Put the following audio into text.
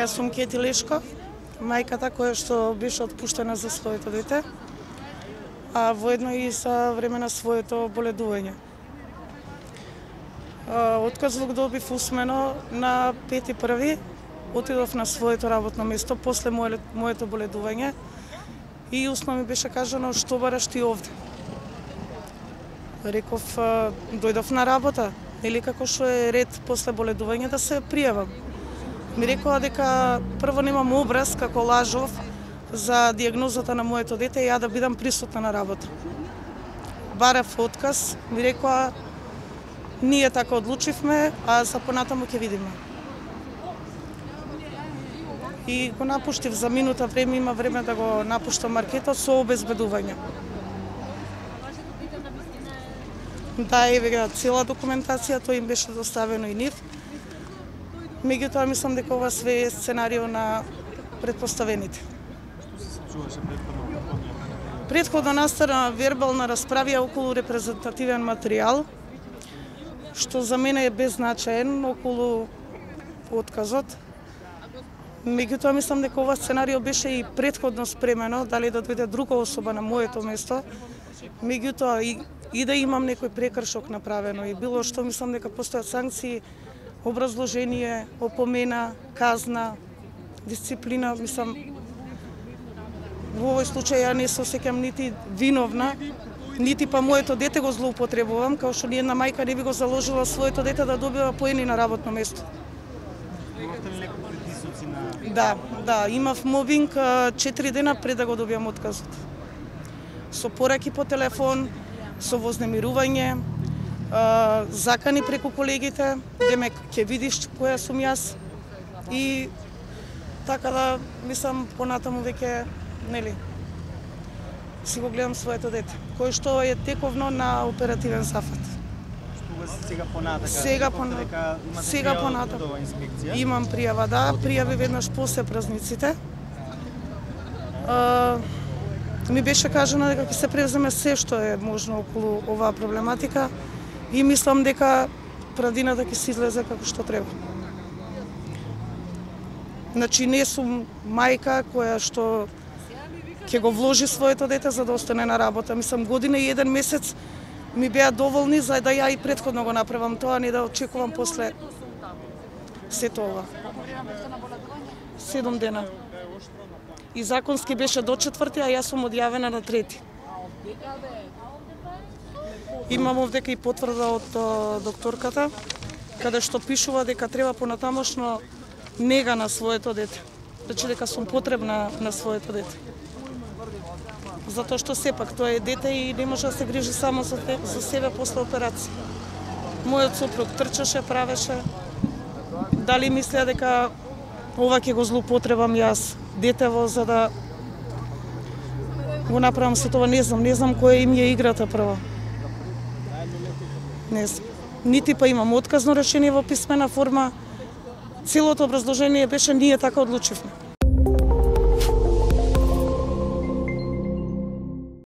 Јас сум Кети Лешко, мајката која што беше отпуштена за своето дете, а воедно и за време на своето боледување. Отказ добив усмено на 5.1. Отидов на своето работно место после моето боледување и усно ми беше кажано што бараш ти овде. Реков, дојдов на работа, или како што е ред после боледување да се пријавам. Ми рекоа дека прво немам образ како лажов за дијагнозата на моето дете и ја да бидам присутна на работа. Барав отказ, ми рекоа ние така одлучивме, а за понатаму ќе видиме. И го напуштив за минута време, има време да го напуштам маркетот со обезбедување. Да, еве цела документација, тој им беше доставено и нив. Меѓутоа, мислам дека ова све е сценарио на предпоставените. Претходно настана вербална расправија околу репрезентативен материјал, што за мене е беззначаен околу отказот. Меѓутоа, мислам дека ова сценарио беше и претходно спремено, дали да дојде друга особа на моето место. Меѓутоа, и да имам некој прекршок направено и било што, мислам дека постојат санкции, образложение, опомена, казна, дисциплина, мислам, во овој случај ја не се осеќам нити виновна, нити па моето дете го злоупотребувам, као што ниедна мајка не би го заложила своето дете да добива поени на работно место. Да, имав мобинг 4 дена пред да го добијам отказот. Со пораки по телефон, со вознемирување, закани преку колегите, демек ќе видиш која сум јас и така да, мислам, понатаму веќе, нели, си го гледам своето дете, кој што е тековно на оперативен зафат. Сега понатаму. Имам пријава, да, пријави веднаш после празниците. Ми беше кажано дека ќе се превземе се што е можно околу оваа проблематика и мислам дека правдината ќе се излезе како што треба. Значи, не сум мајка која што ќе го вложи своето дете за да остане на работа. Мислам, година и 1 месец ми беа доволни за да ја и претходно го направам тоа, не да очекувам после сето ова. 7 дена. И законски беше до 4, а јас сум одјавена на 3. Имам овдека и потврда од докторката, каде што пишува дека треба понатамошно нега на своето дете. Значи дека сум потребна на своето дете. Затоа што сепак тоа е дете и не може да се грижи само за себе после операција. Мојот сопруг трчаше, правеше. Дали мислеа дека ова ќе го злоупотребам јас, детево, за да го направам се тоа, не знам која им е играта прва. Не знам. Нити па имам отказно решение во писмена форма. Целото образложение беше ние така одлучивме.